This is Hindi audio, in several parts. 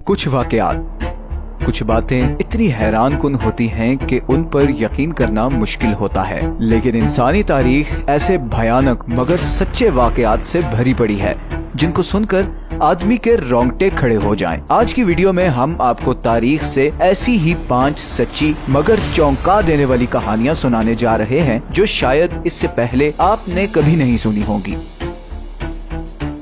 कुछ वाकयात, कुछ बातें इतनी हैरान कुन होती हैं कि उन पर यकीन करना मुश्किल होता है। लेकिन इंसानी तारीख ऐसे भयानक मगर सच्चे वाकयात से भरी पड़ी है जिनको सुनकर आदमी के रोंगटे खड़े हो जाएं। आज की वीडियो में हम आपको तारीख से ऐसी ही 5 सच्ची मगर चौंका देने वाली कहानियां सुनाने जा रहे हैं जो शायद इससे पहले आपने कभी नहीं सुनी होंगी।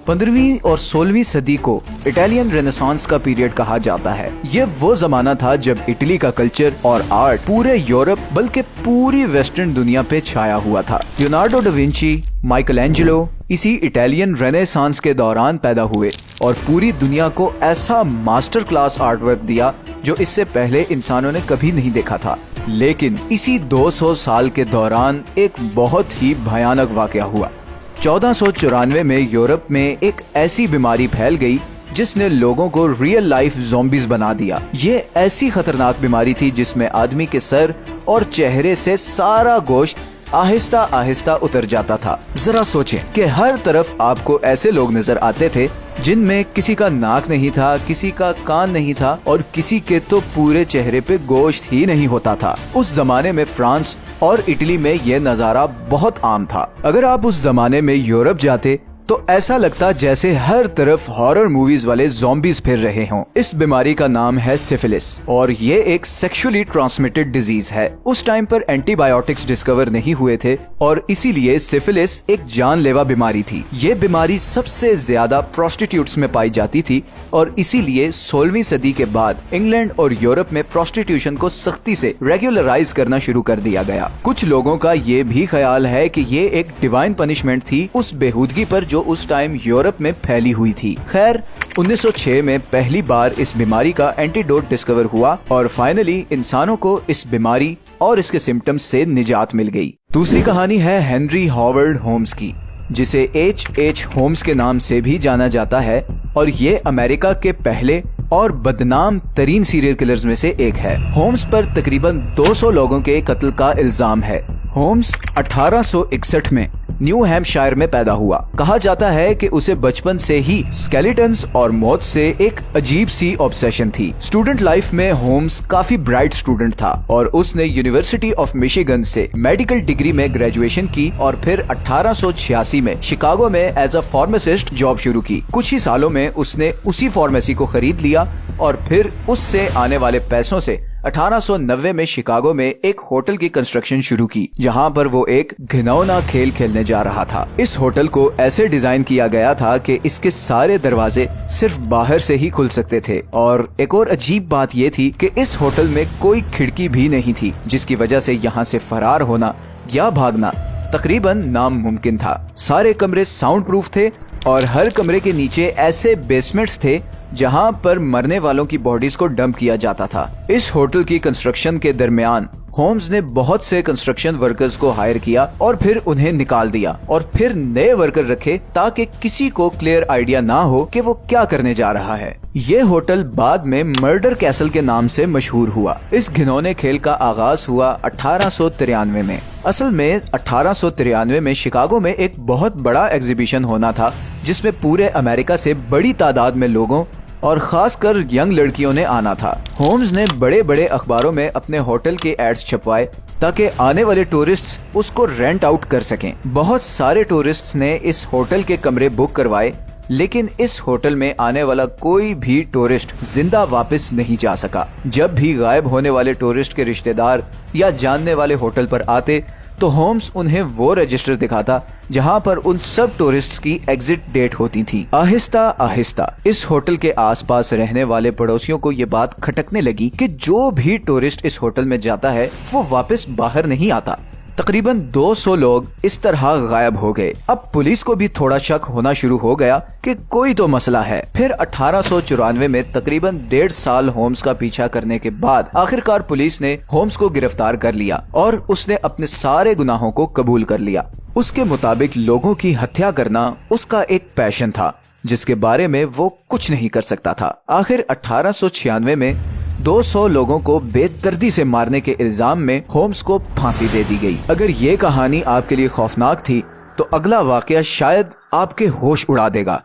15वीं और 16वीं सदी को इटालियन रेनेसांस का पीरियड कहा जाता है। ये वो जमाना था जब इटली का कल्चर और आर्ट पूरे यूरोप बल्कि पूरी वेस्टर्न दुनिया पे छाया हुआ था। Leonardo da Vinci, Michael Angelo इसी इटालियन रेनेसांस के दौरान पैदा हुए और पूरी दुनिया को ऐसा मास्टर क्लास आर्टवर्क दिया जो इससे पहले इंसानों ने कभी नहीं देखा था। लेकिन इसी 200 साल के दौरान एक बहुत ही भयानक वाकया हुआ। 1494 में यूरोप में एक ऐसी बीमारी फैल गई जिसने लोगों को रियल लाइफ ज़ॉम्बीज बना दिया। ये ऐसी खतरनाक बीमारी थी जिसमें आदमी के सर और चेहरे से सारा गोश्त आहिस्ता आहिस्ता उतर जाता था। जरा सोचें कि हर तरफ आपको ऐसे लोग नजर आते थे जिनमें किसी का नाक नहीं था, किसी का कान नहीं था और किसी के तो पूरे चेहरे पे गोश्त ही नहीं होता था। उस जमाने में फ्रांस और इटली में यह नजारा बहुत आम था। अगर आप उस जमाने में यूरोप जाते तो ऐसा लगता जैसे हर तरफ हॉरर मूवीज वाले ज़ॉम्बीज फिर रहे हों। इस बीमारी का नाम है सिफिलिस और ये एक सेक्सुअली ट्रांसमिटेड डिजीज है। उस टाइम पर एंटीबायोटिक्स डिस्कवर नहीं हुए थे और इसीलिए सिफिलिस एक जानलेवा बीमारी थी। ये बीमारी सबसे ज्यादा प्रोस्टिट्यूट्स में पाई जाती थी और इसीलिए 16वीं सदी के बाद इंग्लैंड और यूरोप में प्रोस्टिट्यूशन को सख्ती से रेगुलराइज करना शुरू कर दिया गया। कुछ लोगों का ये भी ख्याल है कि ये एक डिवाइन पनिशमेंट थी उस बेहूदगी पर जो उस टाइम यूरोप में फैली हुई थी। खैर 1906 में पहली बार इस बीमारी का एंटीडोट डिस्कवर हुआ और फाइनली इंसानों को इस बीमारी और इसके सिम्टम्स से निजात मिल गई। दूसरी कहानी है हेनरी हॉवर्ड होम्स की, जिसे H.H. होम्स के नाम से भी जाना जाता है और ये अमेरिका के पहले और बदनाम तरीन सीरियल किलर्स में से एक है। होम्स पर तकरीबन 200 लोगों के कत्ल का इल्जाम है। होम्स 1861 में न्यू हैम्पशायर में पैदा हुआ। कहा जाता है कि उसे बचपन से ही स्केलेटन्स और मौत से एक अजीब सी ऑब्सेशन थी। स्टूडेंट लाइफ में होम्स काफी ब्राइट स्टूडेंट था और उसने यूनिवर्सिटी ऑफ मिशिगन से मेडिकल डिग्री में ग्रेजुएशन की और फिर 1886 में शिकागो में एज अ फार्मासिस्ट जॉब शुरू की। कुछ ही सालों में उसने उसी फार्मेसी को खरीद लिया और फिर उससे आने वाले पैसों से 1890 में शिकागो में एक होटल की कंस्ट्रक्शन शुरू की जहां पर वो एक घिनौना खेल खेलने जा रहा था। इस होटल को ऐसे डिजाइन किया गया था कि इसके सारे दरवाजे सिर्फ बाहर से ही खुल सकते थे और एक और अजीब बात ये थी कि इस होटल में कोई खिड़की भी नहीं थी, जिसकी वजह से यहाँ से फरार होना या भागना तकरीबन नामुमकिन था। सारे कमरे साउंड प्रूफ थे और हर कमरे के नीचे ऐसे बेसमेंट्स थे जहां पर मरने वालों की बॉडीज को डंप किया जाता था। इस होटल की कंस्ट्रक्शन के दरमियान होम्स ने बहुत से कंस्ट्रक्शन वर्कर्स को हायर किया और फिर उन्हें निकाल दिया और फिर नए वर्कर रखे ताकि किसी को क्लियर आइडिया ना हो कि वो क्या करने जा रहा है। ये होटल बाद में मर्डर कैसल के नाम से मशहूर हुआ। इस घिनौने खेल का आगाज हुआ 1893 में। असल में 1893 में शिकागो में एक बहुत बड़ा एग्जीबिशन होना था जिसमें पूरे अमेरिका से बड़ी तादाद में लोगों और खासकर यंग लड़कियों ने आना था। होम्स ने बड़े बड़े अखबारों में अपने होटल के एड्स छपवाए ताकि आने वाले टूरिस्ट्स उसको रेंट आउट कर सकें। बहुत सारे टूरिस्ट्स ने इस होटल के कमरे बुक करवाए, लेकिन इस होटल में आने वाला कोई भी टूरिस्ट जिंदा वापस नहीं जा सका। जब भी गायब होने वाले टूरिस्ट के रिश्तेदार या जानने वाले होटल पर आते तो होम्स उन्हें वो रजिस्टर दिखाता जहां पर उन सब टूरिस्ट्स की एग्जिट डेट होती थी। आहिस्ता आहिस्ता इस होटल के आसपास रहने वाले पड़ोसियों को ये बात खटकने लगी कि जो भी टूरिस्ट इस होटल में जाता है वो वापस बाहर नहीं आता। तकरीबन 200 लोग इस तरह गायब हो गए। अब पुलिस को भी थोड़ा शक होना शुरू हो गया कि कोई तो मसला है। फिर 1894 में तकरीबन 1.5 साल होम्स का पीछा करने के बाद आखिरकार पुलिस ने होम्स को गिरफ्तार कर लिया और उसने अपने सारे गुनाहों को कबूल कर लिया। उसके मुताबिक लोगों की हत्या करना उसका एक पैशन था जिसके बारे में वो कुछ नहीं कर सकता था। आखिर 1896 में 200 लोगों को बेदर्दी से मारने के इल्जाम में होम्स को फांसी दे दी गई। अगर ये कहानी आपके लिए खौफनाक थी तो अगला वाकया शायद आपके होश उड़ा देगा।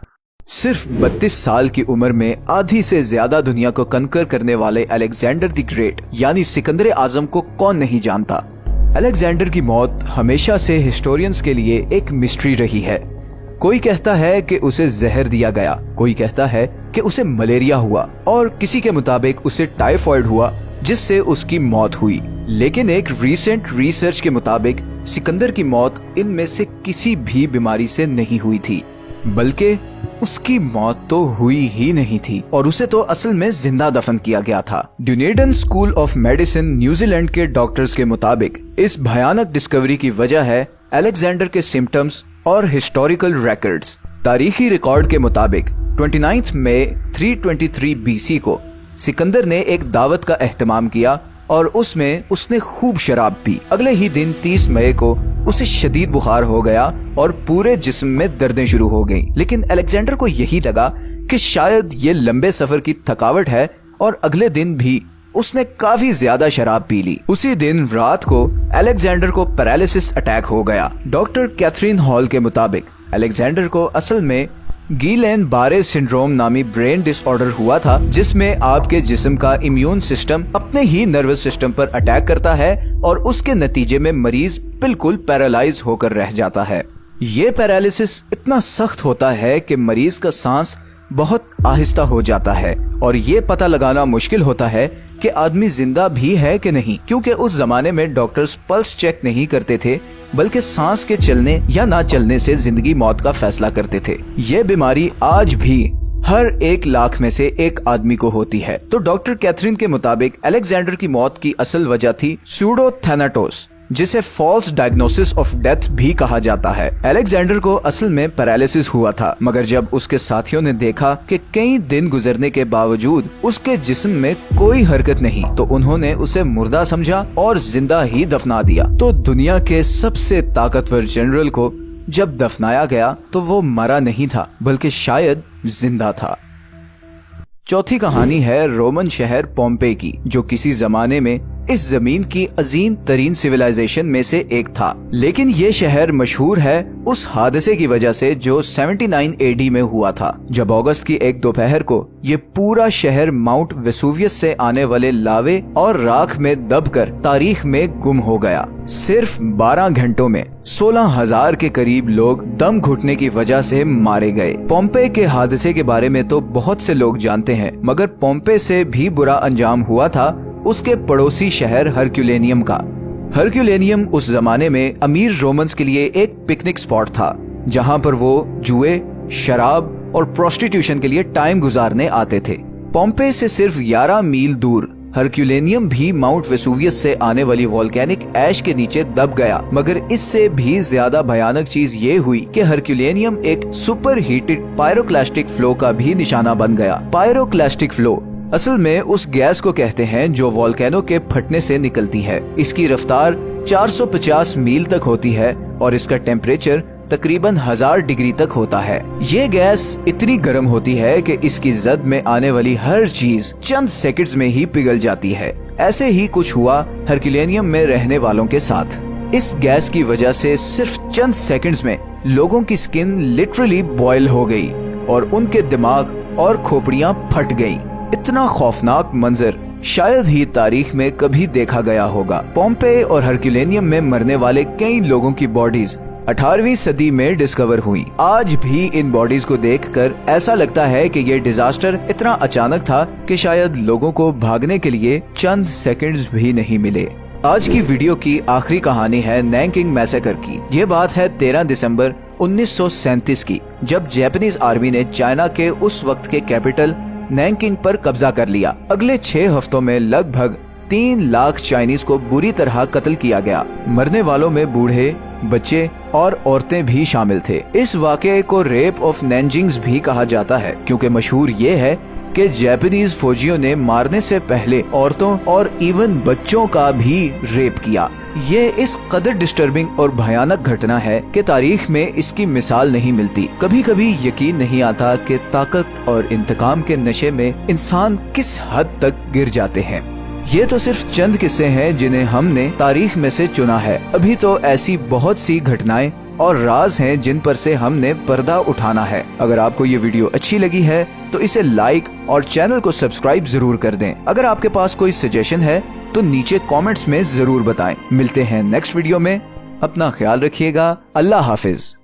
सिर्फ 32 साल की उम्र में आधी से ज्यादा दुनिया को कंकर करने वाले अलेक्जेंडर द ग्रेट यानी सिकंदर आजम को कौन नहीं जानता। अलेक्जेंडर की मौत हमेशा से हिस्टोरियंस के लिए एक मिस्ट्री रही है। कोई कहता है कि उसे जहर दिया गया, कोई कहता है कि उसे मलेरिया हुआ और किसी के मुताबिक उसे टाइफॉइड हुआ जिससे उसकी मौत हुई। लेकिन एक रीसेंट रिसर्च के मुताबिक सिकंदर की मौत इनमें से किसी भी बीमारी से नहीं हुई थी, बल्कि उसकी मौत तो हुई ही नहीं थी और उसे तो असल में जिंदा दफन किया गया था। ड्यूनेडन स्कूल ऑफ मेडिसिन न्यूजीलैंड के डॉक्टर्स के मुताबिक इस भयानक डिस्कवरी की वजह है अलेक्जेंडर के सिम्टम्स और हिस्टोरिकल रिकॉर्ड्स। तारीखी रिकॉर्ड के मुताबिक 29 मई 323 बीसी को सिकंदर ने एक दावत का एहतमाम किया और उसमें उसने खूब शराब पी। अगले ही दिन 30 मई को उसे शदीद बुखार हो गया और पूरे जिस्म में दर्दें शुरू हो गईं। लेकिन अलेक्जेंडर को यही लगा कि शायद ये लंबे सफर की थकावट है और अगले दिन भी उसने काफी ज्यादा शराब पी ली। उसी दिन रात को अलेक्जेंडर को पैरालिसिस अटैक हो गया। डॉक्टर कैथरीन हॉल के मुताबिक अलेक्जेंडर को असल में गिलेन बारे सिंड्रोम नामी ब्रेन डिसऑर्डर हुआ था, जिसमें आपके जिस्म का इम्यून सिस्टम अपने ही नर्वस सिस्टम पर अटैक करता है और उसके नतीजे में मरीज बिल्कुल पैरालाइज होकर रह जाता है। ये पैरालिसिस इतना सख्त होता है कि मरीज का सांस बहुत आहिस्ता हो जाता है और ये पता लगाना मुश्किल होता है कि आदमी जिंदा भी है कि नहीं, क्योंकि उस जमाने में डॉक्टर्स पल्स चेक नहीं करते थे बल्कि सांस के चलने या ना चलने से जिंदगी मौत का फैसला करते थे। ये बीमारी आज भी हर 1 लाख में से एक आदमी को होती है। तो डॉक्टर कैथरीन के मुताबिक अलेक्जेंडर की मौत की असल वजह थी सूडोथैनाटोस, जिसे फॉल्स डायग्नोसिस ऑफ डेथ भी कहा जाता है। अलेक्जेंडर को असल में पैरालिसिस हुआ था, मगर जब उसके साथियों ने देखा कि कई दिन गुजरने के बावजूद उसके जिस्म में कोई हरकत नहीं, तो उन्होंने उसे मुर्दा समझा और जिंदा ही दफना दिया। तो दुनिया के सबसे ताकतवर जनरल को जब दफनाया गया तो वो मरा नहीं था बल्कि शायद जिंदा था। चौथी कहानी है रोमन शहर पोम्पेई की, जो किसी जमाने में इस जमीन की अजीम तरीन सिविलाइजेशन में से एक था। लेकिन ये शहर मशहूर है उस हादसे की वजह से जो 79 एडी में हुआ था, जब अगस्त की एक दोपहर को ये पूरा शहर माउंट वेसुवियस से आने वाले लावे और राख में दबकर तारीख में गुम हो गया। सिर्फ 12 घंटों में 16,000 के करीब लोग दम घुटने की वजह से मारे गए। पोम्पेई के हादसे के बारे में तो बहुत से लोग जानते हैं, मगर पोम्पेई से भी बुरा अंजाम हुआ था उसके पड़ोसी शहर हरक्यूलेनियम का। हरक्यूलेनियम उस जमाने में अमीर रोमन्स के लिए एक पिकनिक स्पॉट था, जहां पर वो जुए, शराब और प्रोस्टिट्यूशन के लिए टाइम गुजारने आते थे। पोम्पेई से सिर्फ 11 मील दूर हरक्यूलेनियम भी माउंट वेसुवियस से आने वाली वोल्केनिक ऐश के नीचे दब गया। मगर इससे भी ज्यादा भयानक चीज ये हुई कि हरक्यूलेनियम एक सुपर हीटेड पायरोक्लास्टिक फ्लो का भी निशाना बन गया। पायरोक्लास्टिक फ्लो असल में उस गैस को कहते हैं जो वोल्केनो के फटने से निकलती है। इसकी रफ्तार 450 मील तक होती है और इसका टेम्परेचर तकरीबन 1000 डिग्री तक होता है। ये गैस इतनी गर्म होती है कि इसकी जद में आने वाली हर चीज चंद सेकंड्स में ही पिघल जाती है। ऐसे ही कुछ हुआ हरक्यूलेनियम में रहने वालों के साथ। इस गैस की वजह से सिर्फ चंद सेकंड्स में लोगों की स्किन लिटरली बॉयल हो गई और उनके दिमाग और खोपड़ियां फट गईं। इतना खौफनाक मंजर शायद ही तारीख में कभी देखा गया होगा। पोम्पेई और हरक्यूलेनियम में मरने वाले कई लोगों की बॉडीज 18वीं सदी में डिस्कवर हुई। आज भी इन बॉडीज को देखकर ऐसा लगता है कि ये डिजास्टर इतना अचानक था कि शायद लोगों को भागने के लिए चंद सेकंड्स भी नहीं मिले। आज की वीडियो की आखिरी कहानी है नैनकिंग मैसेकर की। ये बात है 13 दिसंबर 1937 की, जब जापानीज आर्मी ने चाइना के उस वक्त के कैपिटल नैनकिंग पर कब्जा कर लिया। अगले 6 हफ्तों में लगभग 3 लाख चाइनीज को बुरी तरह कत्ल किया गया। मरने वालों में बूढ़े, बच्चे और औरतें भी शामिल थे। इस वाकये को रेप ऑफ नैनजिंग्स भी कहा जाता है, क्योंकि मशहूर ये है कि जापानीज फौजियों ने मारने से पहले औरतों और इवन बच्चों का भी रेप किया। ये इस कदर डिस्टर्बिंग और भयानक घटना है कि तारीख में इसकी मिसाल नहीं मिलती। कभी कभी यकीन नहीं आता कि ताकत और इंतकाम के नशे में इंसान किस हद तक गिर जाते हैं। ये तो सिर्फ चंद किस्से हैं जिन्हें हमने तारीख में से चुना है। अभी तो ऐसी बहुत सी घटनाएं और राज हैं जिन पर से हमने पर्दा उठाना है। अगर आपको ये वीडियो अच्छी लगी है तो इसे लाइक और चैनल को सब्सक्राइब जरूर कर दें। अगर आपके पास कोई सजेशन है तो नीचे कमेंट्स में जरूर बताएं। मिलते हैं नेक्स्ट वीडियो में। अपना ख्याल रखिएगा। अल्लाह हाफिज।